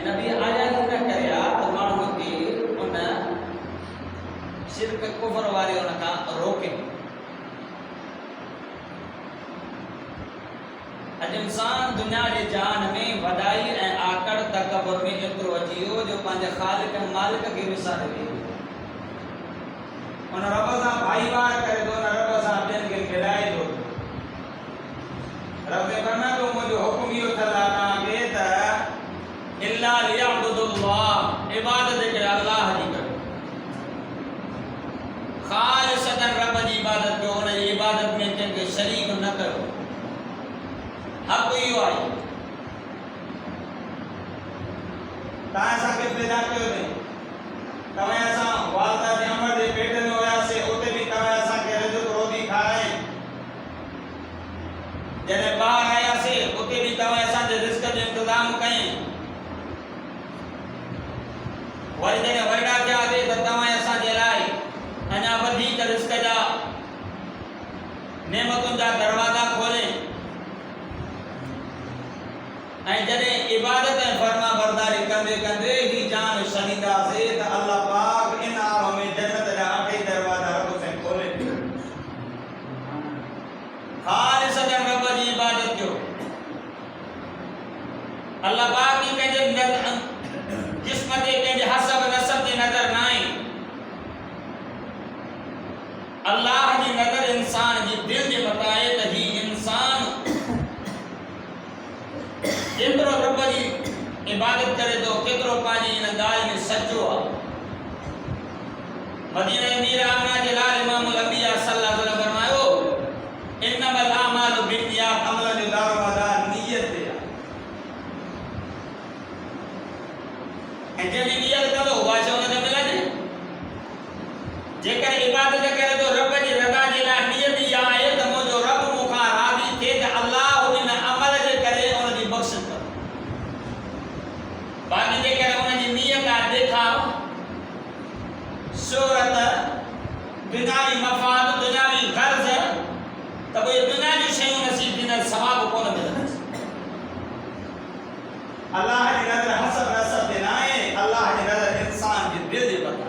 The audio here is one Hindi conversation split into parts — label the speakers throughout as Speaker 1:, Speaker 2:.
Speaker 1: Nabi ayat शिरक कुफर वारे उनका रोके। अज इंसान दुनिया के जान में वडाई ए आकड़ तकबर में एतरो अजियो जो पांजे खालिक मालिक के विसारे वे उन रब सा भाईवार करे दो न रब सा बेन के मिलाए दो। रब ने फरमाया तो मुझे हुक्म यो थला ना के त इल्ला लियअबुदुल्लाह इबादत के अल्लाह जी करो खालिसतन रब जी इबादत करो उन इबादत में के शरीक न करो। हक यो आई ता सा के पैदा कयो ने तवे असा वालदा जे अमर दे पेट में होया से ओते भी तवे असा के रजो रोटी खाए जने बाहर आया से ओते भी तवे असा जे रिस्क जो इंतजाम कई वरी जने वड़ा क्या दे त तवे असा जे लाए अना वधी त रिस्क जा नेमतुन जा दरवाजा खोले ऐ जने इबादत ए फरमा बरदारी कंदे कंदे ही जान शनीदा से त अल्लाह पाक इन आलम में जन्नत जा आठे दरवाजा रब से खोले खालिसतन रब जी इबादत जो अल्लाह पाक की के जिस्म दे के हसब नसब दे नजर नाई अल्लाह जी नजर इंसान जी दिल जे बताए त ही इंसान केतरो रब जी इबादत करे तो केतरो पानी इन गाल में सच्चो आ। मदीना मीर आमना के लाल इमामुल अंबिया सल्लल्लाहु अलैहि वसल्लम फरमायो इन्नमल आमालु बिन्नियात अमलन दारमदार नियत दे जे नियत करो वाजो न मिलने जेकर इबादत करे तो रब जी रजा जी ला नियत या है त मुजो रब मुखा राजी थे त अल्लाह इन अमल जे करे उन जी बख्श कर बाकी जे करे उन जी नियत आ देखा सूरत दुनियावी मफाद दुनियावी गर्ज त वो दुनिया जी शय नसीब दिन सवाब कोन मिलने अल्लाह जी नजर हसब नसब दिनाए अल्लाह जी नजर इंसान जी दिल दे बता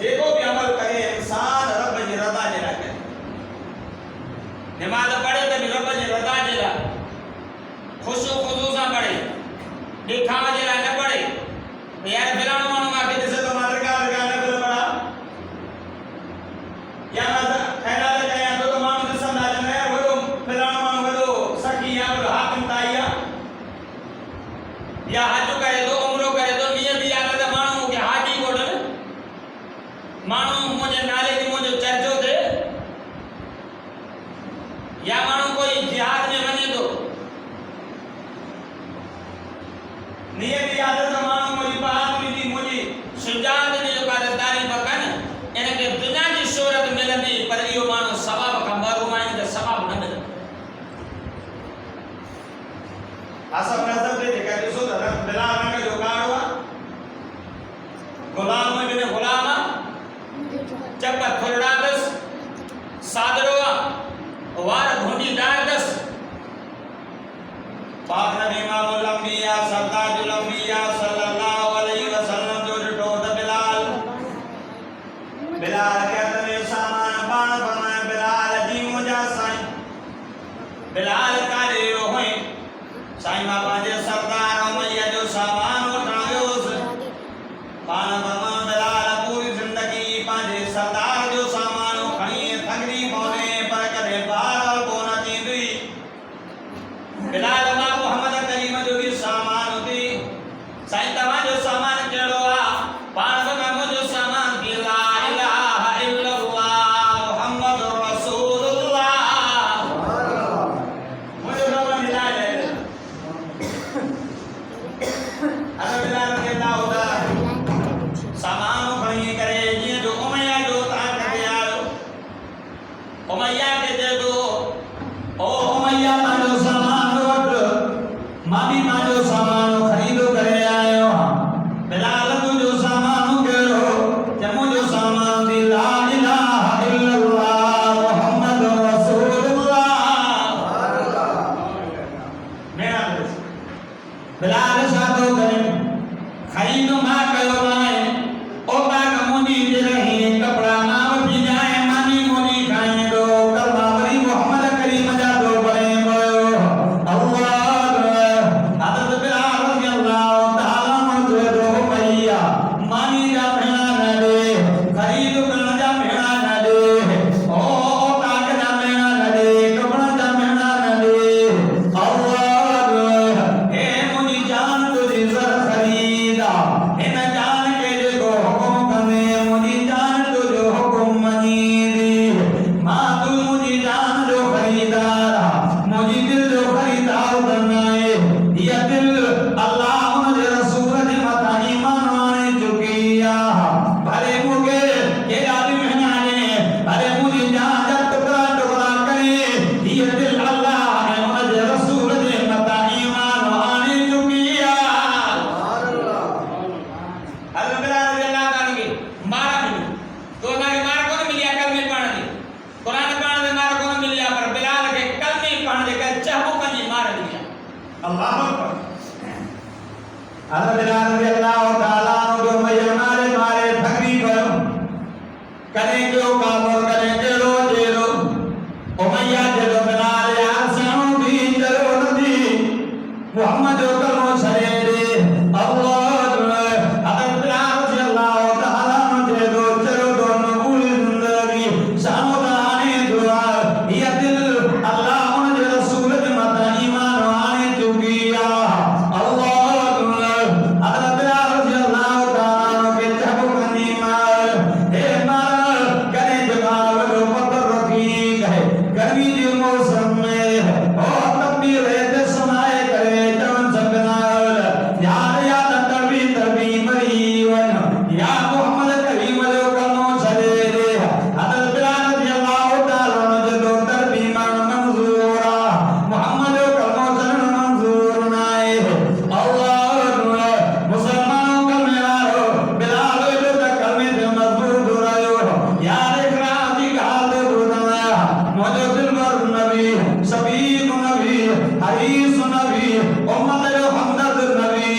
Speaker 1: जेको भी अमल करे इंसान रब जी रजा जे ला करे नमाज पढ़े त रब जी रजा जे ला खुशू खुजू सा पढ़े दिखावा जे ला न पढ़े यार बिलानो मानो माके जैसे तो मादरगा लगा न बिल पढ़ा या खैरा लगा या तो मानो जैसा ना जने वो बिलानो मानो वो सखी या वो हाकिम ताइया या हज करे तो उम्रो करे तो नियत या न मानो के हाजी कोडन मानो मुझे नाले की मुझे चर्चो दे या मानो कोई जिहाद में बने तो नियत आदत मानो मुझे बहादुरी दी मुझे शुजात ने जो कारदारी बकन इनके दुनिया की शोहरत मिलनी पर यो मानो सवाब का मरुमाइन का सवाब न मिले असब नजर दे देखा जो रंग बिलाल रंग जो काड़वा गुलाम में बिने गुलामा चप्पा थोड़ा दस सादरवा वार घोटी डार दस पाक नबी इमामुल अंबिया सरताजुल अंबिया सल्लल्लाहु अलैहि वसल्लम जो टोट बिलाल बिलाल के तने सामान पान फरमाए बिलाल जी मुझा साईं बिलाल काले होए साईं बाबा जे सरदार उमैया जो सामान उठायो पान फरमाए बिलाल पूरी जिंदगी पांजे सरदार जो सामान खणी थगरी पौने पर करे बार कोन थींदी बिलाल मोहम्मद करीम जो भी सामान होती साईं तवा जो सामान केड़ो आ पान में जो सामान की ला इलाहा इल्लल्लाह मुहम्मदुर रसूलुल्लाह मुझे रब मिला ले अरे बिलाल के दाऊदा सामान खणी करे ये जो उमैया जो तान के आयो उमैया के दे दो ओ उमैया जो सामान माबी माजो सामान खरीदो करे आयो बिलाल जो सामान केड़ो जमो जो सामान दी ला इलाहा इल्लल्लाह मुहम्मदुर रसूलुल्लाह मेरा बिलाल सातो करे खरीदो मा कयो मुझी दिल जो खरीदार बनाए ये दिल अल्लाह उनके रसूल ने मता ईमान वाने चुकिया भले मुझे के आदि महनाने भले मुझे जहां जब टुकड़ा टुकड़ा करे ये दिल अल्लाह है उनके रसूल ने मता ईमान वाने चुकिया हज़रत बिलाल रज़ी अल्लाह ताला के मारा मिली तो ना के मारा कौन मिलिया कलमे पढ़ दे कुरान पढ़ दे मारा कौन मिलिया पर बिलाल के कलमे पढ़ दे का चाहू कंजी मार दिया अल्लाह अकबर हज़रत बिलाल रज़ी अल्लाह ताला जो मारे मारे ठगरी करो करे क्यों काबूल करे चलो चलो उमैया चलो बिलाल यार सानो भी चलो नदी मोहम्मद करो सरे दे अल्लाह हज़रत बिलाल रज़ी अल्लाह ताला चलो चलो दोनों पूरी जिंदगी सानो दाने दुआ ये दिल अल्लाह उनके रसूल ने मत ईमान वाने चुकिया अल्लाह हज़रत बिलाल रज़ी अल्लाह ताला के जब कनी मार हे मार करे जवाब लो पत्थर रफीक है गर्मी के मौसम में और तब भी रहते समाए करे जवन सबनाल यार याद तभी तभी मरी वन या मोहम्मद करीम लो कनो सरे रे हज़रत बिलाल रज़ी अल्लाह ताला ने जो तभी मान मंजूरा मोहम्मद कनो सरे मंजूर नाए अल्लाह मुसलमानों का मेवारो बिलाल जो तक कलमे से मजबूत हो रहे हो यार इकराजी का हाल दुनिया मुझे दिलबर नबी सबीक नबी हरीस नबी उम्मत जो हमदर्द नबी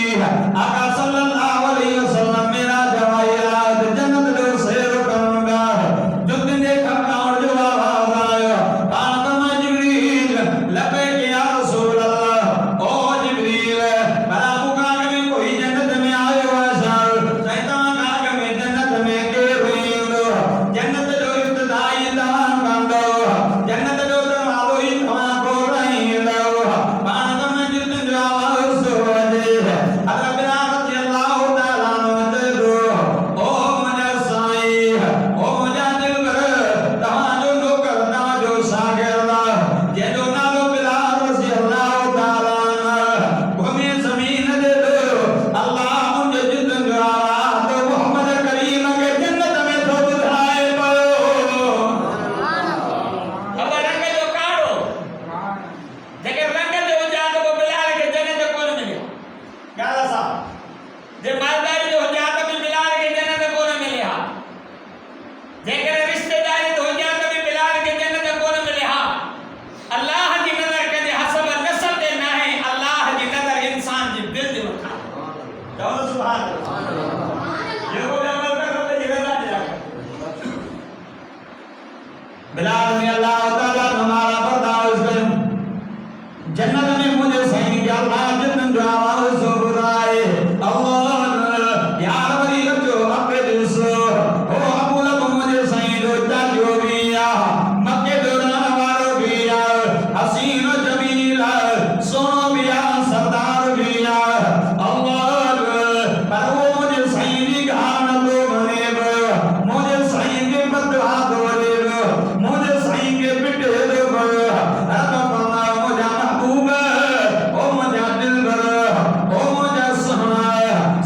Speaker 1: आका सल्लल्लाहु अलैहि वसल्लम मेरा जवाहिरात जन्नत जो शेर करूंगा जो दिन देखा और जो आवाज आया कान में जिब्रील लबे के या रसूल अल्लाह ओ जिब्रील बड़ा मुकाम में कोई जन्नत में आयो ऐसा शैतान आग में जन्नत में के हुई जन्नत जो इब्तिदाई तमाम कांडो जन्नत जो दरवाज़ो ही तमाम को रही लो कान में जितने जो आवाज सो वजे हज़रत बिलाल रज़ी अल्लाह ताला ने दो ओ मुझे साई ओ मुझे दिलबर तमाम जो नौकर तमाम जो शागिर्द ये जो नालो बिलाल रज़ी अल्लाह ताला घूमे ज़मीन दे दो अल्लाह मुझे जितने जो आवाज तो मोहम्मद करीम के जन्नत में तो बुझाए पयो अब रंग जो काढ़ो जेके रंग जो जात को बिलाल के जन्नत कोन मिले गाला साहब जे मालदारी जो जात में बिलाल के जन्नत कोन मिले हा जेके रिश्तेदारी हो जात में बिलाल के जन्नत कोन मिले हा अल्लाह की नजर के हसब नस्ल दे ना है अल्लाह की नजर इंसान जी दिल दे वखा कहो सुभान अल्लाह ये को अमल कर तो जिगरा जाए बिलाल रज़ी अल्लाह ताला हमारा बर्दाश्त करो जन्नत में मुझे सही के अल्लाह जन्नत जो आवाज सो बुराए अल्लाह या वली जो अपने दिल से ओ अबू लब मुझे सही जो जो भी या मक्के दौरान वालों भी या हसीन जमील सोनो भी या सरदार भी या अल्लाह पर वो मुझे सही की गान तो बने मुझे सही के बदवा दो मुझे सही के पिटे दो रब फरमा मुझे महबूब ओ मुझे दिलबर ओ मुझे सुना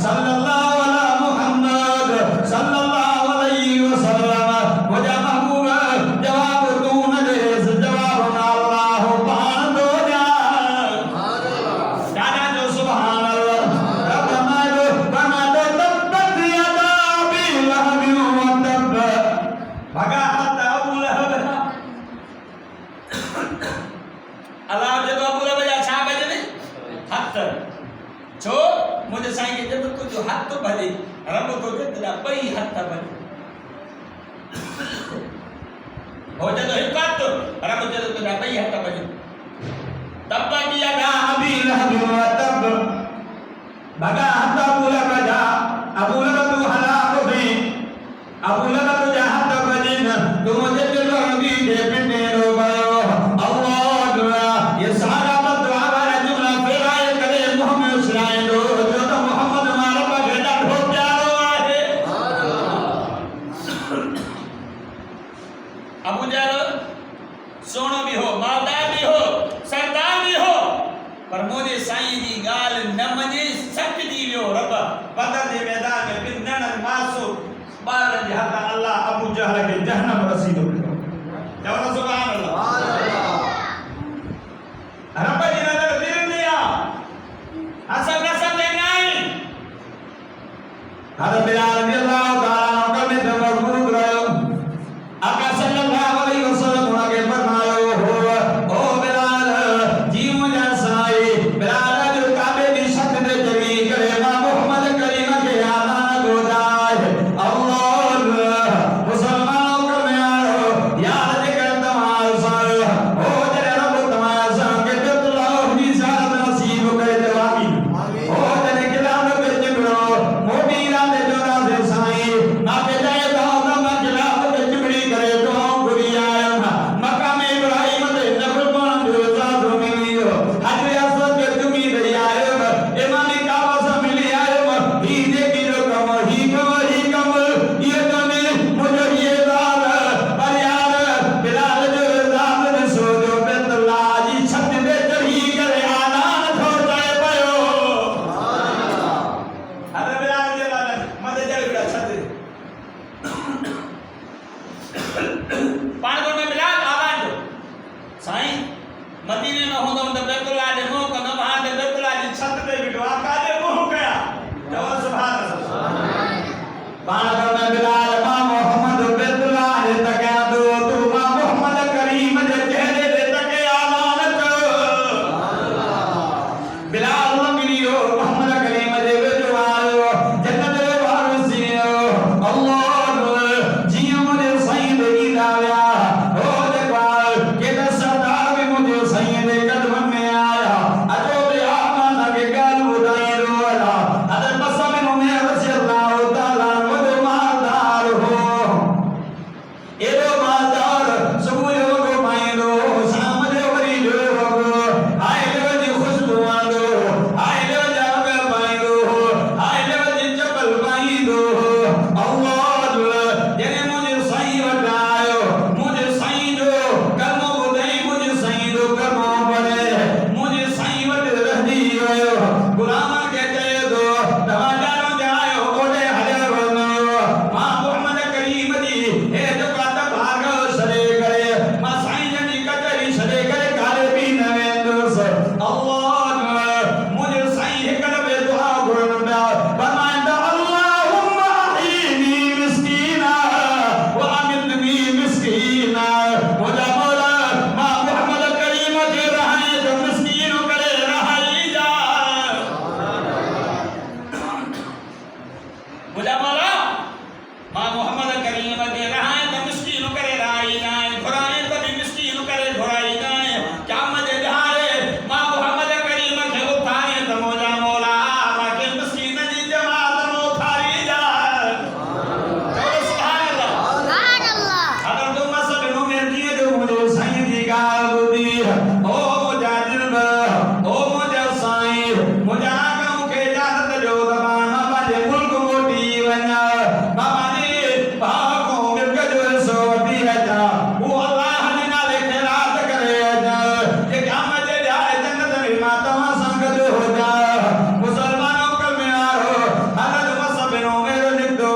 Speaker 1: सल्लल्लाहु अला मुहम्मद सल्लल्लाहु अलैहि वसल्लम मुझे महबूब जवाब तू न दे जवाब ना अल्लाह पान दो जा दादा जो सुभान अल्लाह रब मारो बना दो तब यदा बिलहबी व तब भगा हत अबू लहब अल्लाह जब अबू लहब जा छा बजने हत छो मुझे साईं के जब को जो हत भले रब को देता पई हत भले हो जब हिकत रब जब तो पई हत भले तब किया गा अबी लहब व तब भगा हत अबू लहब जा अबू लहब तू हलाक भी अबू लहब तो जा हत बजिन तू मुझे दिल रंगी दे पिटे रो भयो अल्लाह ये सारा बदवा वाला जुमला फेराए करे मोहम्मद सराय दो जो तो मोहम्मद मारा बगेड़ा ढो प्यारो आहे अबू जहल सोनो भी हो मालदार वियो रब बदर जे मैदान में बिनन मासो बार जे हक अल्लाह अबू जहल के जहन्नम रसीदो जवान सुभान अल्लाह रब जी नजर दिल दिया असब नसब नहीं हर बिलाल रजी अल्लाह ताला का में मजबूत रहो आका सल्लल्लाहु अलैहि वसल्लम ने फरमाया हो ओ बिलाल जी मुझे साई बिलाल जो काबे की छत दे जगी करे मां मोहम्मद करीम के आदान गोदाए अल्लाह मुसलमानों को में आओ यार जिक्र तमाम सर ओ जरे रब तमाम सर के बिल्लाह भी साथ नसीब करे जवाबी ओ जरे किलाब पे जिब्रो मोबीरा दे जोरा से साई आपे जाए गांव में किलाब पे जिबड़ी करे तो गुरी आया मकाम इब्राहिम दे नफल बन जो साथ मिलियो हजरे असद के तुमी दे आयो इमाम काबा से मिली आयो ही देखी जो कम ये तो ने मुझे ये दाल पर यार बिलाल जो दाल ने सो जो बेतला जी छत दे चढ़ी करे आदान थो जाए पयो अरे बिलाल जे लाल मदे जड़ी बड़ा छत पाण को में बिलाल आवाज दो साईं मदीने में होंदो तो बेतला जे मुंह को न वहां दे बेतला जी छत दे बिठो आका दे मुंह गया जवान सुभान अल्लाह पाण को में बिलाल मां मोहम्मद बेतला दे तके दो तू मां मोहम्मद करीम जे चेहरे दे तके आवाज करो बिलाल लगियो मोहम्मद करीम जे वेजो आयो जन्नत दे वारसियो अल्लाह जिया मुझे सही दे दाया ओ जगवाल के सरदार भी मुझे सही दे कदम में आया अजो दे आमा लगे गाल उदाई रोला अदर बसम में रसी अल्लाह ताला वो मालदार हो एरो मालदार सबुयो को माइलो सामने वरी जो आए लो जी खुशबू आलो आए लो जाग पाइलो आए लो जी चपल पाइलो अल्लाह जेने मुझे सही बतायो मुझे सही जो कर्मों बुधाई मुझे सही जो कर्मों बने मुझे सही वत रहदी आयो गुलाम के चले दो तवाजारो जायो ओडे हले वनो मां मोहम्मद करीम दी ए जो काता भाग सरे करे मां साईं जनी कचरी सरे करे काले भी नवे दोस अल्लाह मुझे सही हिकड़ बे दुआ गुरन दा फरमांदा अल्लाहुम्मा अहीनी मिस्कीना व अमितनी मिस्कीना मुझे मौला मां मोहम्मद करीम के रहाए जो मिस्कीन करे रहाई जा मुझे मौला मां मोहम्मद करीम के रहाए तो मिस्कीन करे रहाई जाए घुराए तो भी मिस्कीन करे घुराई जाए क्या मजे धारे मां मोहम्मद करीम के उठाए तो मुझे मौला मां के मिस्कीन जी जमात में उठाई जा चलो सुभान अल्लाह अगर तुम सब नो में दिए जो मुझे सही दी गाल बुदी ओ मुजादिल ओ मुझे साईं मुझे आंखों के इजाजत जो दबाना बाजे मुल्क मोटी वना बाबा जी बाको मिल जो सोती है जा वो अल्लाह ने नाले खैरात करे जा ये क़यामत दे जाए जन्नत में माता संग जो हो जा मुसलमानों कल में आरो हजरत मसबिनो मेरो निकदो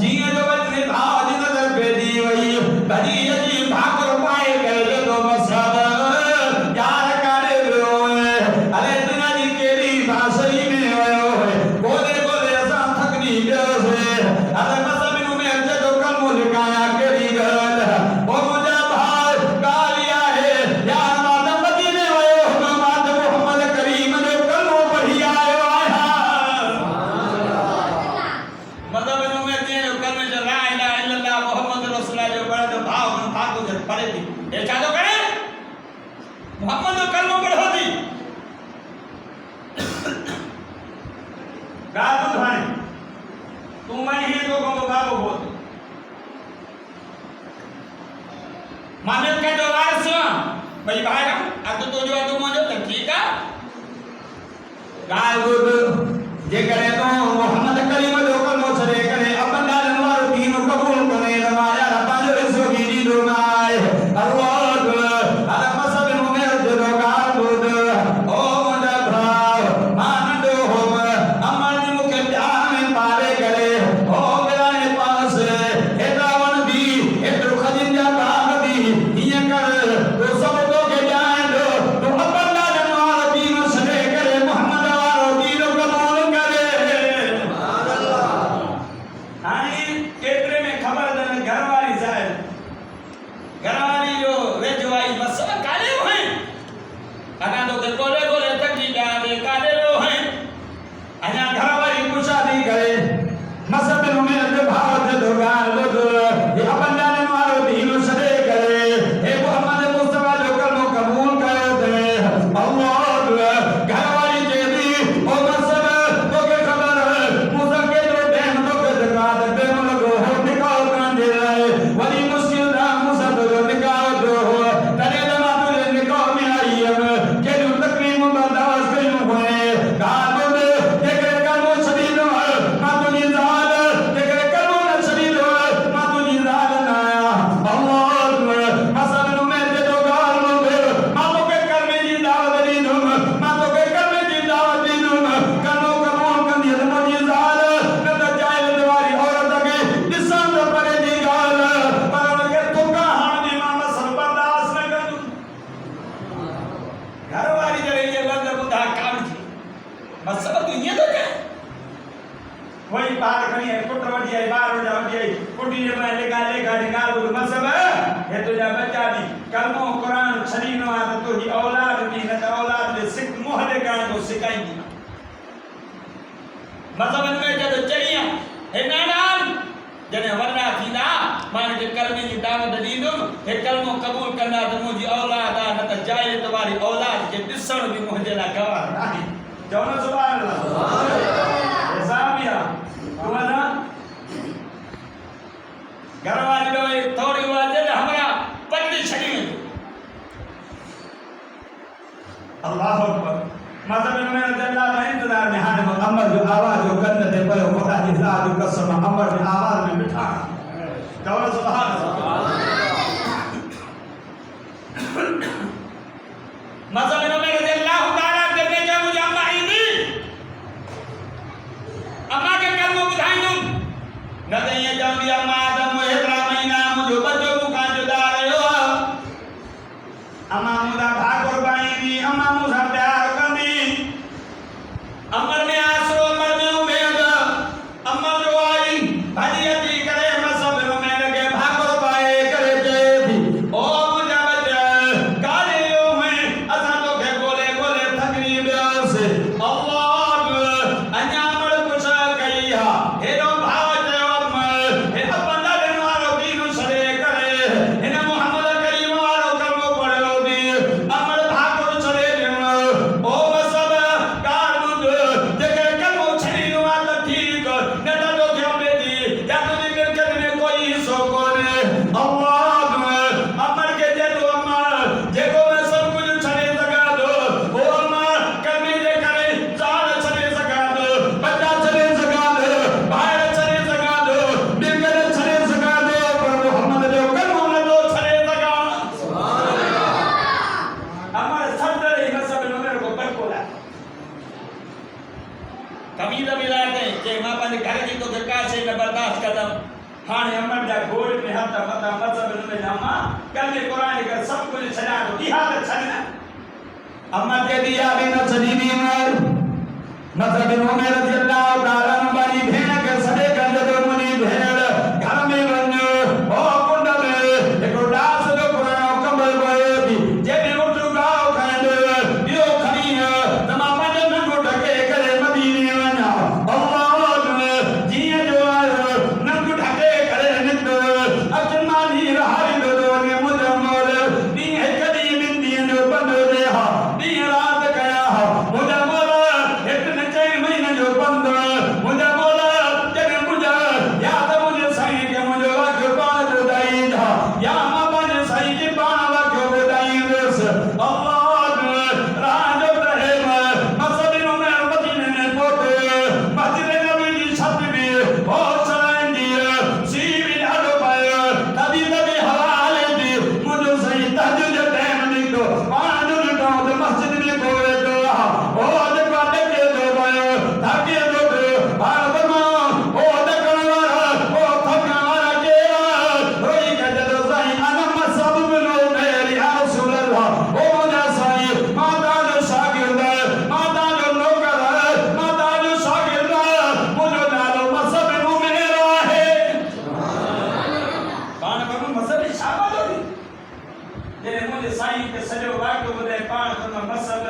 Speaker 1: जिए जो वतने भाज नजर पे दी वही बड़ी अजी भाकर पाए गए तो मसब यार काले रोए अरे दुनिया दी केरी भाषई में होयो बोले बोले असा थकनी गयो से अरे मसबिनो में जो कल लिखाया केरी गल ओ मुझे भाई कालिया है यार माता मदीने होयो माता मोहम्मद करीम जो कलमो पढ़ी आयो आया मसबिनो में जे कलमे जो ला इलाहा इल्लल्लाह मोहम्मद रसूलुल्लाह जो बड़ा तो भाव मन फाको जो पढ़े थी ये क्या तो करे मोहम्मद जो कलमो पढ़ो थी गाल भाई तू मैं ही तो को गाबो बोल माने के जो वारस भाई भाई अब तो जो तुम जो ठीक है गाल गुड जे करे तो मोहम्मद करीम जो कलमो सरे करे अपन दाल वार दीन कबूल करे रवाया रब्बा जो इसो गिरी दो माय अल्लाह अल्लाह मसल में जो गाल गुड ओ मुंडा भाव मान दो हो अमल दा काम थी मसब तो ये तो क्या वही बात करी है कुटर वडी है बार वडी है कुटी ने मैं निकाल वो मसब है तो जा बच्चा भी कलमो कुरान छरीनो आ तो ही औलाद भी न औलाद में सिख मोहले गान को सिखाएंगी मसब में जब चढ़िया हे नानान जने वरना थींदा मान के कलमे जी दावत दींदुम हे कलमो कबूल करना तो मुजी औलाद आ न त जाए तुम्हारी औलाद के दिसण भी मुझे ला गवाह नहीं जौन सुभान अल्लाह साबिया तुम्हारा घर वाली लो थोड़ी बात है हमरा पत्नी छड़ी में अल्लाह अकबर मतलब में अल्लाह का इंतजार में हाने अमर जो आवाज जो करने दे पर खुदा की जात जो कसम अमर में आवाज में बिठा कहो सुभान अल्लाह मतलब में अल्लाह ताला करने का मुझे अम्मा ही दी अम्मा के कर्म बुधाई दूं न तो ये जब भी अम्मा आदम हेतरा महीना मुझे बच्चों को कान जुदा रहे हो अम्मा मुझा भाग कुर्बानी दी अम्मा मुझा प्यार करनी अमर में आसरो अमर में उम्मीद अमर जो आई भाजियती करे मसब में लगे भाग कुर्बानी करे जे भी ओ मुझा बच्चा काले यो में असा तो के बोले बोले थकनी ब्यास अल्लाह अन्यामल कुछ कहिया हेरो भाव जो हे अपना दिन वालो दीन सरे करे इन मोहम्मद करीम वालो कर्म पढ़ो दी अमर भाग सरे दिन ओ मसब कार मुद जके कर्म छड़ी नुआ त ठीक न त तो के बेदी या तो दिल करने कोई सो कोने अल्लाह अमर के जे तो अमर जेको में सब कुछ छड़े सका दो ओ अमर कर्मे जे करे जान छड़े सका दो बच्चा छड़े सका दो भाई छड़े सका दो दिल करे छड़े सका दो पर मोहम्मद जो कर्म न दो छड़े सका सुभान अल्लाह अमर सब डरे मसब में मेरे को पर बोला कमीदा मिलाते के मां पर घर की तो का से न बर्दाश्त कदम हाने अमर जा गोड़ में हाथ मता मसब में अम्मा कल के कुरान का सब कुछ छड़ा दो की हालत छड़ना अम्मा के दिया भी न छड़ी भी मर मतलब में रजी अल्लाह ताला बड़ी भेड़ के सदे गंज दो मुनी भेड़ घर में बन ओ कुंड में एक उदास जो कुरान कमल बोली जे में उठ गाओ खंड यो खनी तमाम जन को ढके करे मदीने वना अल्लाह जिए जो नन को ढके करे नित अजमानी रहाई दो ने मुझे मोल दी है कदी में दी जो बंद दे हा दी रात गया हा मुझे मोल इतने चाहे महीने जो बंद मुझे बोला जब मुझे याद मुझे सही के मुझे वक्त बात उदाई था या मापन सही के बाण वक्त उदाई रस अल्लाह राज रहे मसदिनों में मदीने में पोते मदीने नबी की छत भी बहुत चलाएंगी सीवी डालो पाए तभी तभी हवाले दी मुझे सही तहज्जुद टाइम नहीं तो पांच लुटाओ तो मस्जिद में कोए तो ओ देखो देखे दो भाई ताकि दो भारत में ओ दकनवारा ओ थकनवारा केरा रोई के जदो सही अनम सब मिलो मेरी या रसूल अल्लाह ओ मुझे सही माता जो शागिर्द माता जो नौकर माता जो शागिर्द मुझे डालो मसब में मेरा है पान पर मसब शामिल होगी जेने मुझे सही के सजो वक्त मुझे पान पर मसब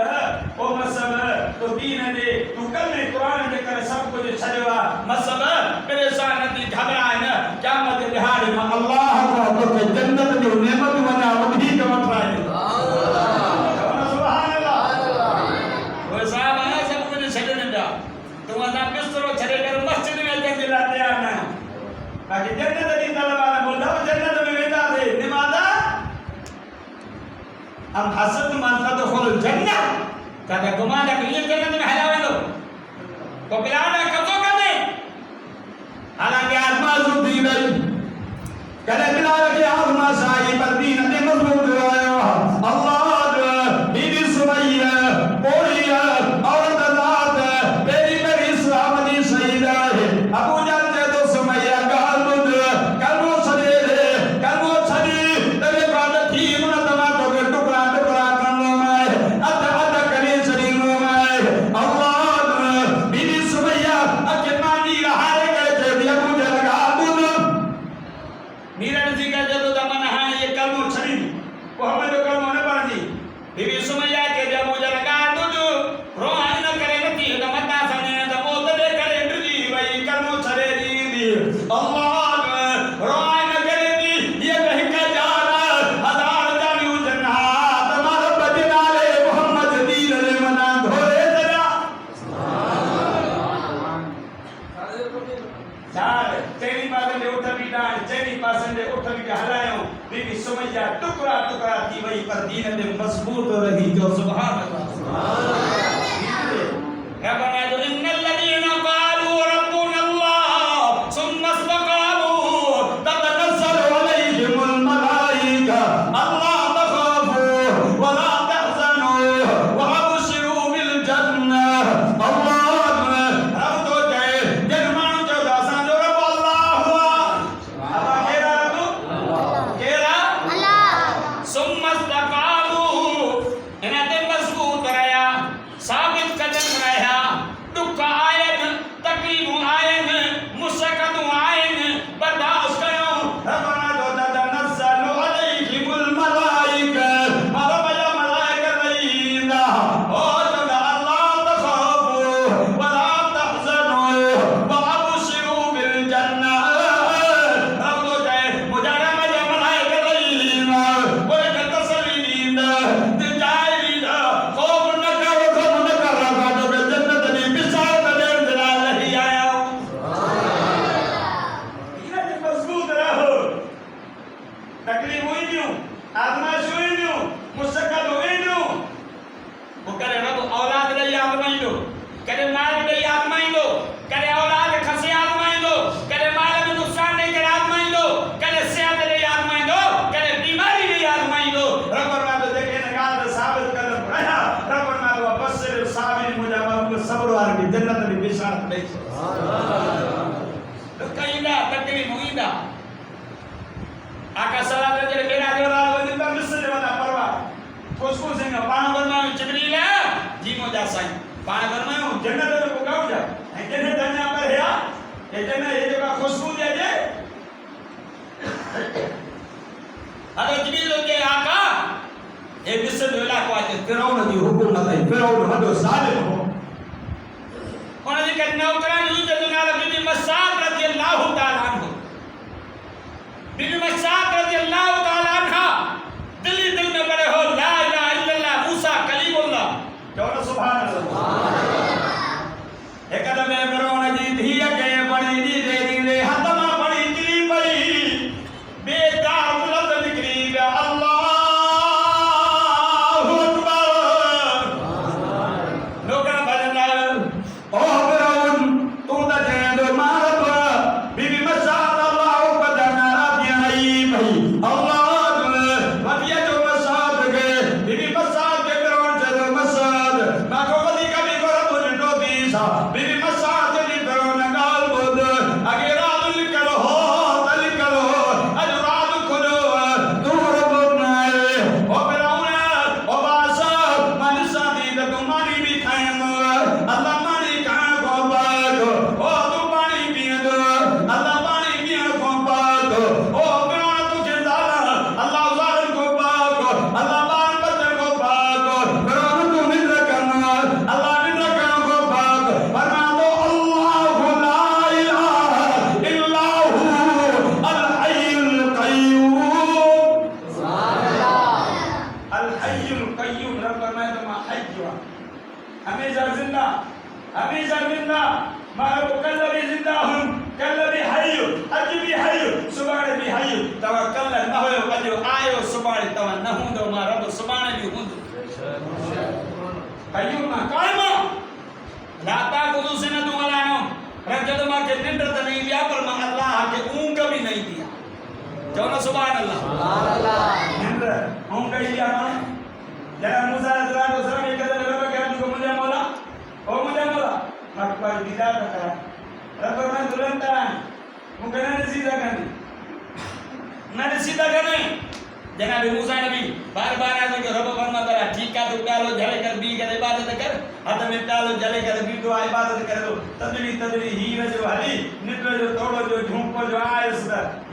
Speaker 1: ओ मसब तो दीन दे तू कल में कुरान दे कर सब कुछ छजवा मसब परेशान थी घबराए न क़यामत दिहाड़ में अल्लाह का तो के जन्नत जो नेमत बना वही के वठाए सुभान अल्लाह वो साहब आया सब कुछ छड़ने दा तू अदा बिस्तरो छड़े कर मस्जिद में के दिला तैयार ना बाकी जन्नत दी तलवार बोला जन्नत में वेदा थे निमादा हम हसद मान तदखुल जन्नत kada gumana kalian jangan में हलावे दो तो पिलाना कब्जा कर दे हालांकि आत्मा जुदी नहीं करे पिलाना के आत्मा शाही पर दीन ने मजबूत रहा अल्लाह बीबी सुमैया बोलिया और दाद मेरी मेरी इस्लाम दी शहीदा है अबू जान जे तो सुमैया गाल बुद कलमो छदे तेरे बाद थी मुन तमा तो टुकड़ा टुकड़ा करनो में अद अद करे शरीर में दे तो कईंदा तकलीफ़ ईंदा आका सलात जे बेड़ा जोरा वञनि था मिस्र जे वॾा परवाह खुशबू सिंह पाण फरमायो जिब्रील जी मुंहिंजा साईं पाण फरमायो जन्नत में पुगाऊ जा ऐं जन्नत अञा पर है ये जन्नत ये जेका खुशबू जे जे अरे जिब्रील के आका ये मिस्र जो इलाको आहे फिरौन जी हुकूमत है फिरौन वॾो ज़ालिम हो उन जे करे नौकरान हुई जो नालो बीबी मसाद रज़ियल्लाहु ताला अन्हा बीबी मसाद रज़ियल्लाहु ताला अन्हा दिल में पड़े हो ला इलाहा इल्लल्लाह मूसा कलीमुल्लाह चलो सुभान अल्लाह एक कदम में फिरौन जी धीअ के पड़ी दी दे दी हथ मां पड़ी किरी पई बेदार लफ्ज़ निकरी विया अल्लाहु अकबर लोगन भजन ओ फिरौन तू त चेंदो मारब बीबी मसाद अल्लाह अकबर नारा आई भई अल्लाह वदिया जो मसाद के बीबी मसाद के फिरौन चलो मसाद ना को वदी कभी को रब जो दीसा बीबी मसाद जी फिरौन गाल बुद अगे रात निकलो हो तल करो अज रात खुलो तू रब नाए ओ फिरौन ओ बासा मन सादी त तुम्हारी भी खाएम अल्लाह मानी खान को बाग ओ तू पानी पियंदो अल्लाह पानी पियण को बाग ओ फिरौन तू जिंदाला अल्लाह जालिम को बाग अल्लाह बान बचन को बाग फिरौन तू निद्र करना अल्लाह निद्र करन को बाग फरमा दो अल्लाहु ला इलाहा इल्ला हु अल हय्युल कय्यूम सुभान अल्लाह अल हय्युल कय्यूम रब फरमाए तो मैं हय्य हमेशा जिंदा मैं कल भी जिंदा हूं कल भी हय्य अज भी हय्य सुभाणे भी हय्य तवा कल न होयो अज आयो सुभाणे तवा न हूंदो मां रब सुभाणे भी हूंदो कय्यूम मां कायम लाता कुदु से न तू हलानो रजत मां के निंद्र त नहीं दिया पर मां अल्लाह के ऊंग भी नहीं दिया चलो ना सुभान अल्लाह निंद्र ऊंग दिया मां जरा मूसा अलैहिस्सलाम एक कदम रब के तुमको मुझे मौला ओ मुझे मौला अकबर दीदार करा रब मैं दुल्हन ता मुझे न सीधा करने जनाब मूसा नबी बार-बार आके के रब फरमा करा ठीक है तो डालो जले कर बी कर इबादत कर हाथ में डालो जले कर बी तो इबादत कर दो तदरी हीर जो हली निद्र जो तोड़ो जो झूमको जो आयस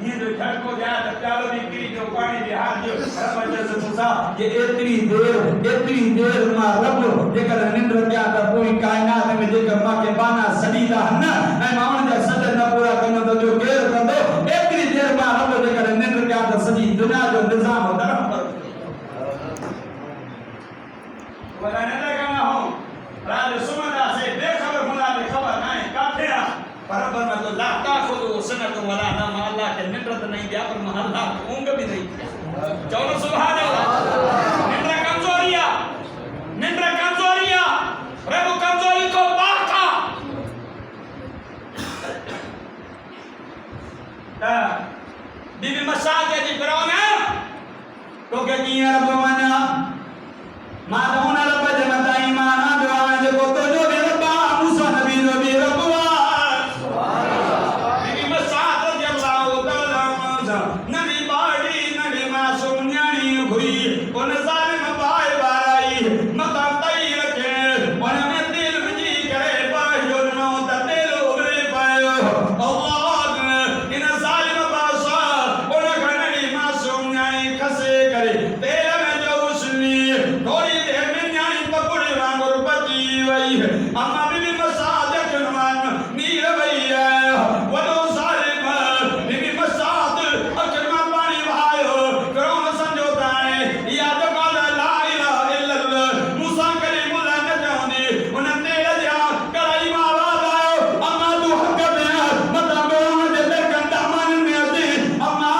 Speaker 1: ये जो झटको जा त डालो भी गिरी जो पानी भी हाथ जो रब जैसे मूसा ये इतनी देर मां रब जेकर निद्र क्या त पूरी कायनात में जेकर मां के बाना सदीदा न ऐ माउन जा सद न पूरा करनो तो जो केर कंदो एतरी देर मां रब जेकर निद्र क्या त सदी दुनिया जो निजाम धर्म पर वला न लगाना हो राज सुमदा से बेखबर होना ले खबर नहीं काफिरा परबर में तो लाता खुद सुनत वला ना अल्लाह के निद्रत नहीं दिया पर अल्लाह को ऊंग भी नहीं दिया चलो सुभान अल्लाह निद्र कमजोरिया रब कमजोरी को बाका बीबी मसाद जी फिरौन तो के किया रब मना मादौन रब जमता ईमान दुआ जो तो जो भी रब मूसा नबी जो भी रब सुभान अल्लाह बीबी मसाद रज़ियल्लाहु ताला अन्हा नबी बाड़ी नबी मासूम न्याणी हुई उन जालिम बाय बाई मता तई रखे उन में दिल विजी करे पायो नो त दिल उबरे पायो अल्लाह इन जालिम बासा उन घणी मासूम न्याणी खसे करे तेल में जो उसनी थोड़ी देर में न्याणी पकड़े वांगुर बची वई अम्मा बीबी मसाद जनवान नीर वई है वडो जालिम बीबी मसाद अखर में पानी भायो फिरौन समझोता है या तो काला ला इलाहा इल्लल्लाह मूसा कलीमुल्लाह न जाने उन तेल जा कलाई मावा आयो अम्मा तू हक में मता फिरौन दे दर कंदा मन में अजी अम्मा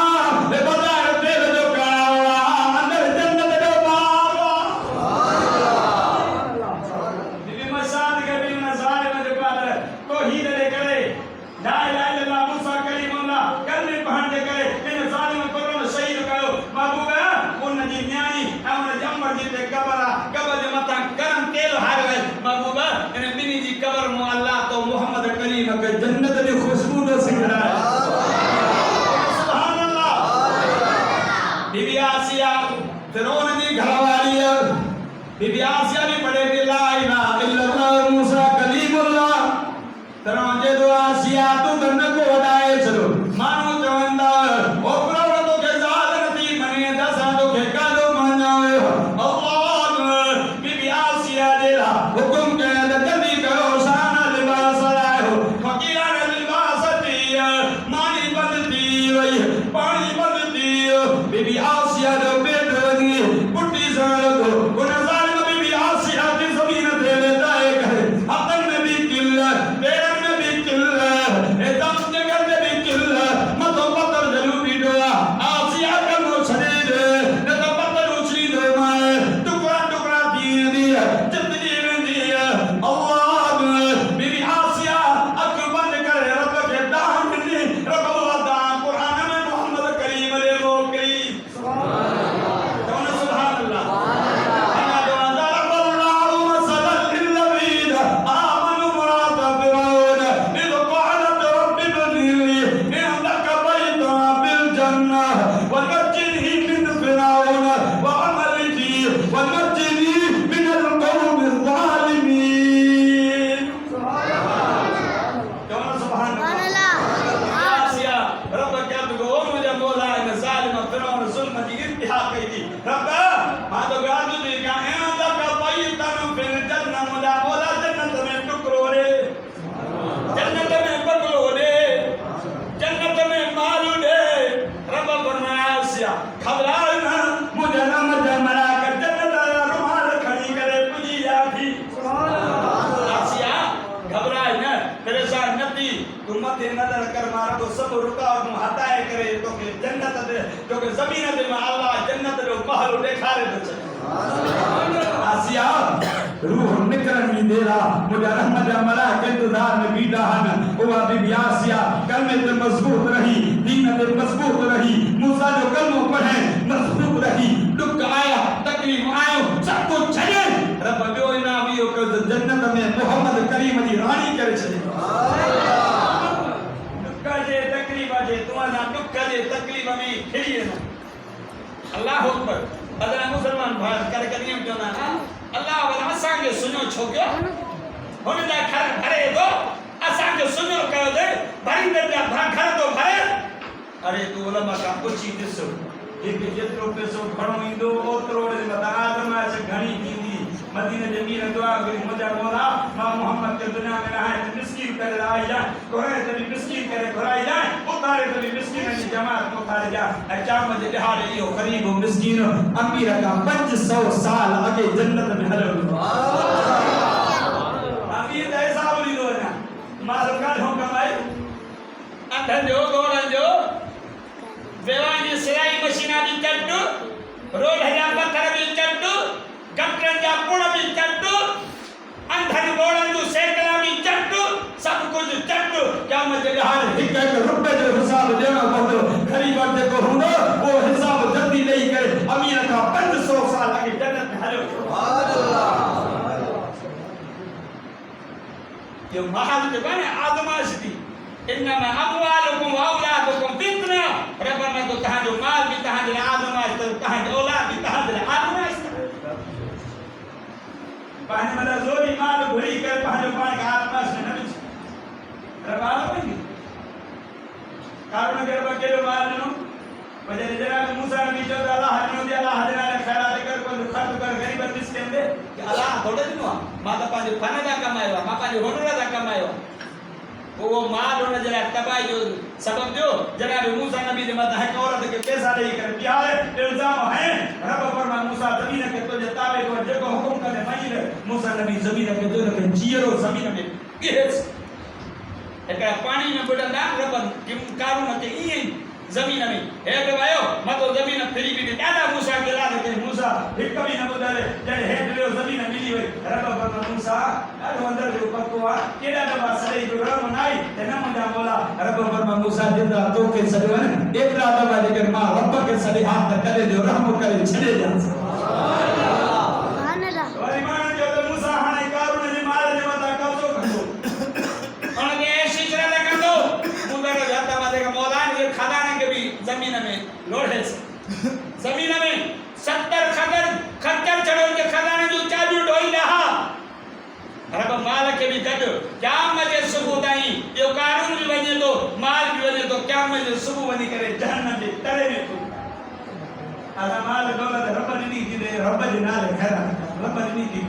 Speaker 1: ए बजार तेल जो कावा अंदर जन्नत दो बाबा सुभान अल्लाह बीबी मसाद के भी नजारे
Speaker 2: फिरौन जी घरवाली बीबी आसिया भी पढ़े थी ला इलाहा इल्लल्लाह मूसा कलीमुल्लाह फिरौन जे दो आसिया तू गन को वडाए छो मानो चवंदा ओ फिरौन तो के जात नथी मने दसा तो के कादो मनावे अल्लाह बीबी आसिया जे ला हुकुम के जल्दी करो शान लिबास लायो फकीरा ने लिबास दिया मानी बंदी वही पानी बंदी बीबी आसिया जो बेट वनी पुट्टी सड़को उन जालिम बीबी आसिया की जमीन दे लेता है करे अपन में भी किल्ला बेरन में भी किल्ला एकदम जगह में भी किल्ला मतो पत्थर जरूरी डोआ आसिया का नो शरीर न तो पत्थर उछली दो माए टुकड़ा टुकड़ा दिया जितनी में दिया अल्लाह बीबी आसिया अख बंद कर रब के दान मिली रब अल्लाह दान कुरान में मोहम्मद करीम ले मोकली नजर कर मारो तो सब रुकावट हटाए करे तो के जन्नत दे तो के जमीन दे में अल्लाह जन्नत जो महल दिखारे तो आसिया रूह निकलन भी देला मुझे रहमत अमला के इंतजार में बीटा हन ओ बीबी आसिया कलमे पे मजबूत रही दीन पे मजबूत रही मूसा जो कलमो पढ़े मजबूत रही दुख आया तकलीफ आयो सब कुछ छले रब जो इनाम यो के जन्नत में मोहम्मद करीम दी रानी करे छले जे तुम्हारा दुख जे तकलीफ में खिड़ी ना अल्लाह अकबर अदर मुसलमान भाई कर करियम जोना अल्लाह वाला असा के सुनो छोक्यो हुन जा घर भरे दो असा के सुनो कयो दे भरी दे जा घर तो भरे अरे तू उलमा का पूछी दिसो एक जेतरो पैसो घणो इंदो ओतरो रे मता आदम से घणी दीदी मदीने जमीन दुआ करी मुझे बोला मां मोहम्मद के दुनिया में रहा है मिस्कीन करे लाई जा कोहे तभी मिस्कीन करे घराई जाए उतारे तभी मिस्कीन की जमात को उतारे जा अचाम जे दिहाड़े यो गरीब मिस्कीन अमीर का 500 साल आगे जन्नत में हलो अमीर ऐसा बोली दो ना माल का हो कमाई अंधन जो गोरन जो वेवानी सिलाई मशीना भी चट्टू रोड है पत्थर भी चट्टू गटरन जा पुण भी चट्टू अंधन गोड़न जो सेकला भी चट्टू सब कुछ चट्टू क्या मुझे हर एक रुपए जो हिसाब देना पड़ो गरीब जे को हुंदो वो हिसाब जल्दी नहीं करे अमीर का 500 साल आगे जन्नत में हलो सुभान अल्लाह ये महल के बने आदमाश दी इन्नमा अमवालुकुम व औलादुकुम फितना रबना तो कहां जो माल भी कहां जो आदमाश तो कहां जो औलाद भी कहां जो आदमाश पानी मदा जोरी माल भरी कर पानी पानी का आत्मा से नबी रबाल बनी कारण अगर बकेलो माल नो वजह जरा मूसा नबी जो अल्लाह ने दिया अल्लाह ने खैरात कर को खर्च कर गरीब मिस्किन दे कि अल्लाह थोड़े दिनो माता पानी खाना दा कमायो मा पानी होनरा दा कमायो वो माल होने जरा तबाही जो सबब दो जरा मूसा नबी ने मत है औरत के पैसा नहीं कर दिया है इल्जाम है रब फरमा मूसा जमीन के तो जतावे को जो हुक्म करे मई मूसा नबी जमीन के तो के जीरो जमीन में केस एकरा पानी में बुडंदा रब किम कारू मते ई जमीन में एक वायो मतो जमीन फ्री भी दादा मूसा के ला के मूसा एक कभी न बुदारे जड़े हेड ले जमीन मिली हुई रब फरमा मूसा अरे अंदर जो पकवा केड़ा दबा सही जो रब नाई ते न मुजा बोला रब फरमा मूसा जिंदा तो के सदवन एक रात दबा लेकर मां रब के सही हाथ करे जो रहम करे छड़े जा सुभान अल्लाह और ईमान जो मूसा हाने कारू ने मार ने मता कबो करो और ये शिशरा ले कर दो मुदर जाता मादे का मौलान के खादाने के भी जमीन में लोढ़े जमीन में 70
Speaker 1: क़यामत जे सुबुह ताईं इहो कानून बि वञे थो, माल बि वञे थो, क़यामत जे सुबुह वञी करे जहन्नम जे तरे में थो। असां माल दौलत रब ॾिनी थी ॾे, रब जे नाले ख़ैरात कर, रब ॾिनी थी,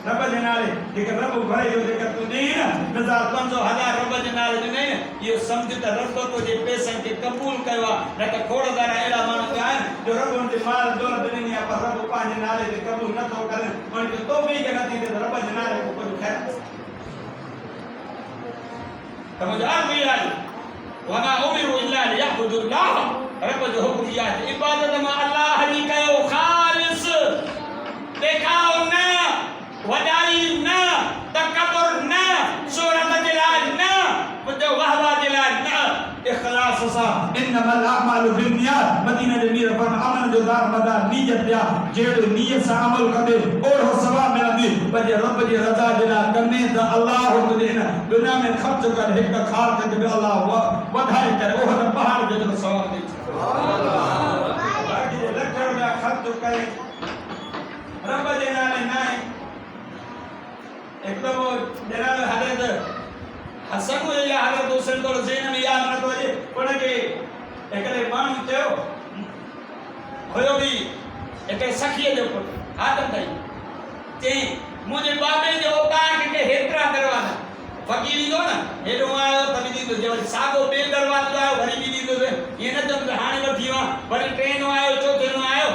Speaker 1: रब जे नाले जेके रब घुराई हो, जेका तूं ॾेई न 500,000 रब जे नाले ॾिनई न, इहो सम्झ त रब तुंहिंजे पैसनि खे क़बूल कयो आहे। न त खोड़दार अहिड़ा माण्हू आहिनि जो रब हुनखे माल दौलत ॾिनी आहे पर रब पंहिंजे नाले ते क़बूल नथो करे, हुनखे तौफ़ीक़ नथी ॾे त रब जे नाले को कुझु ख़ैर समझदार भी आहे। वमा उमिरु इल्ला लियअब्दुल्लाह, रब जो हुक्म इहा आहे इबादत में अल्लाह जी कयो, ख़ालिस, देखाओ न, वॾाई न, तकबर न, शोहरत जे लाइ न, मुंहिंजो वाहवा जे लाइ न, इख़लास सां।
Speaker 2: इन्नमल अअमालु बिन्नियात, मदीना जे मीर पर अमल जो दार मदार नियत या जेड़ो नियत सां अमल कंदे ओढ़ो सवाब मिलंदी। पर जे रब जी रज़ा जे लाइ कंदे त अल्लाह तुंहिंजे हिन दुनिया में ख़र्च कर, हिक खार खे बि अल्लाह वधाए करे ओह त पहाड़ जेतिरो सवाब ॾे। सुभान अल्लाह। बाक़ी जे लख रुपया ख़र्च करे रब जे नाले न आहे। हिकु दफ़ो जनाब हज़रत हसन या हज़रत हुसैन को ज़हन में यादि नथो अचे, उनखे हिकिड़े माण्हू चयो हुयो बि हिकिड़े सखीअ जो पुटु आदम ताईं, चई मुंहिंजे बाबे जो औताक खे हेतिरा दरवाज़ा, फ़क़ीर ईंदो न हेॾो आयो त बि ॾींदो, जे वरी साॻियो ॿिए दरवाज़ो आयो वरी बि ॾींदोसि, ईअं न चवंदो हाणे वठी वियो आहे, वरी टें आयो चोथें आयो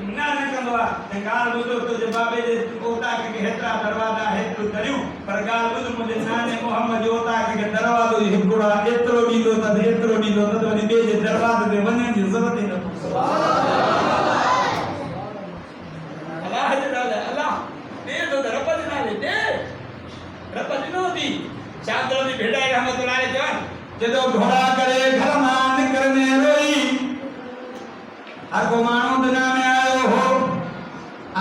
Speaker 2: न कंदो आहे। ऐं ॻाल्हि ॿुधो तुंहिंजे बाबे जे औताक खे हेतिरा दरवाज़ा हेतिरो दरियूं, पर ॻाल्हि ॿुध मुंहिंजे नाने मोहम्मद जे औताक खे दरवाज़ो हिकिड़ो आहे, एतिरो ॾींदो त एतिरो ॾींदो त वरी ॿिए जे दरवाज़े ते वञण जी ज़रूरत ई न पवंदी। अलाह जे नाले अलाह ॾे थो त रब जे नाले ॾे, रब ॾिनो थी। शाहदर जी भेड़ा रहमतुल्लाह अलैह चवनि जॾहिं घोड़ा करे घर मां निकिरने रोई, हर को माण्हू दुनिया में आयो हो,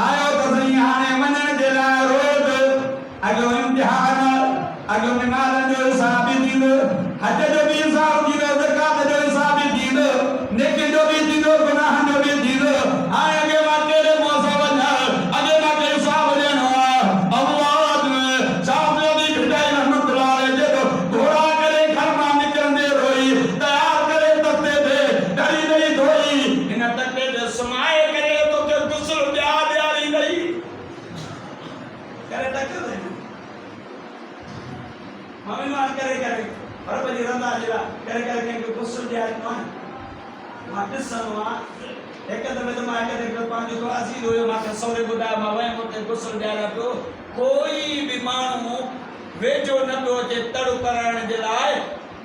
Speaker 2: आयो त सही हाणे वञण जे लाइ रोज़ अॻियो इम्तिहान, अॻियो निमाज़नि जो हिसाब बि थींदो, हज जो बि हिसाब थींदो, ज़कात जो हिसाब बि थींदो, नेकी जो बि थींदो, गुनाहनि जो बि थींदो। हाणे अॻे मां कहिड़े मौसम वञा, अॻे मां के हिसाब ॾियणो आहे। अल्लाह शाहदर जी भेड़ा रहमतुल्लाह अलैह जेको घोड़ा करे घर मां निकिरंदे रोई, तयार करे तख़्ते ते ॾरी ॾई धोई, हिन तख़्ते ते सुम्हाए करे तोखे गुस्ल ॿिया ॾियारी ॾई करे तकदे मां करे करे रब जी रज़ा जे लाइ करे करे कंहिंखे गुस्ल ॾियारी न आहे। मां ॾिसंदो आहियां हिकु दफ़े त मां हिकु पंहिंजो को अज़ीज़ हुयो, मूंखे सहुरे ॿुधायो, मां वयमि हुते गुस्ल ॾियारियां पियो, कोई बि माण्हू वेझो न पियो अचे तड़ करण जे लाइ।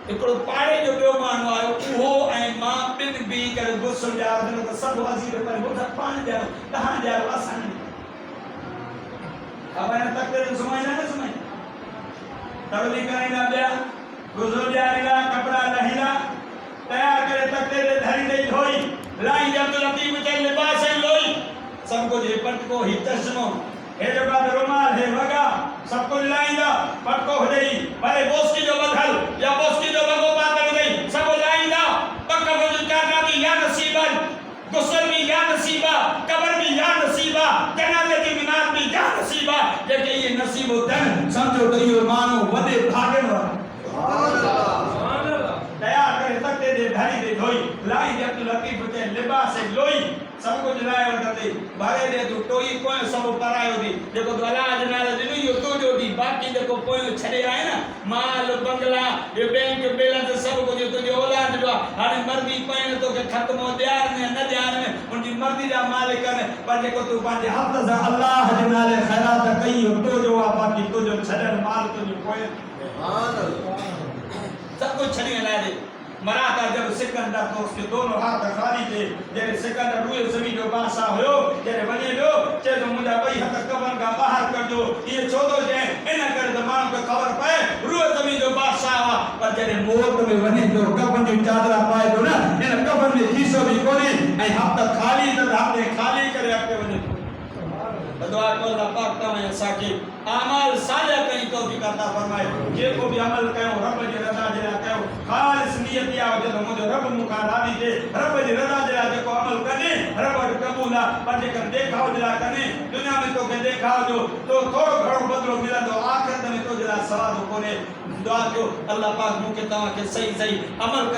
Speaker 2: हिकिड़ो पाड़े जो ॿियो माण्हू आयो, उहो ऐं मां ॿिनि बीह करे गुस्ल ॾियारियो त सभु अज़ीज़ पर ॿुधा पाण ॾियारो तव्हां ॾियारो असां अब तकदीर सुमाइना न सुमाइ तड़ली कराइना ॿिया गुज़र ॾियारींदा, कपिड़ा लहींदा, तयार करे तकदीर ते धरी ॾेई धोई लाई अब्दुल लतीफ ते लिबास ऐं लोई, सब कुछ हे पटको ही चश्मो हे जो बाद रुमाल हे वगा सब कुछ लाइंदा, पटको हुजई भले बोस्की जो बदल या बोस्की जो वगो पातल गई सब लाइंदा, पक्का वजू करना भी या नसीबन, गुस्ल भी या नसीबा, कब्र भी या नसीबा, जनाजे की मिनात भी या नसीबा, जेके ये नसीब होतन समझो तो ये मानो वदे भागन वाला। सुभान अल्लाह। तैयार करे तकते दे धरी दे धोई लाई दे अब्दुल लतीफ ते लिबास ऐं लोई सब कुछ लाए वठंदे भरे दे तू टोई कोई सब करायो दी जेको अल्लाह जे नाले ॾिनो इहो तुंहिंजो दी, बाक़ी जेको पोइ छॾे आए न माल बंगला ये बैंक बैलेंस सब कुछ तुंहिंजी औलाद जो हाणे मर्दी पाइण तोखे ख़त्म हो ॾियार में न ॾियार में उनजी मर्दी जा मालिक आहिनि, पर जेको तूं पंहिंजे हथ सां अल्लाह जे नाले ख़ैरात कई हो तुंहिंजो आहे, बाक़ी तुंहिंजो छॾियल माल तुंहिंजो पोइ सब कुछ छॾी हलाए दे। मराठा जब सिकंदर तो उसके दोनों हाथ खाली थे, जब सिकंदर रूए ज़मीन जो बादशाह हुयो जब वने जो चलो मुंहिंजा ॿई हथ कबर का बाहर कर दो, ये छो तो जे इन करे त माण्हू खे ख़बर पए रूए ज़मीन जो बादशाह हुआ, पर जॾहिं मौत में वने तो कफन जी चादर पाए थो न, इन कफन में खीसो भी कोन्हे ऐं हथ खाली त हथ खाली करे अॻिते वञे थो। दुआ को अल्लाह पाक तव्हां असांखे अमल सालिह कई तौफ़ीक़ अता फरमाए, जेको भी अमल कयो रब जी रज़ा जे लाइ कयो, ख़ालिस नियत इहा हुजे त मुंहिंजो रब मूंखां राज़ी थिए, रब जी रज़ा जे लाइ जेको अमल कजे रब वटि क़बूल आहे, पर जेकर देखाव जला कने दुनिया में तो के देखाव जो तो थोड़ो घणो बदलो मिला तो आखिरत में तो जला सवाल कोने दुआ कयो अल्लाह पाक मुके तवा के सही सही अमल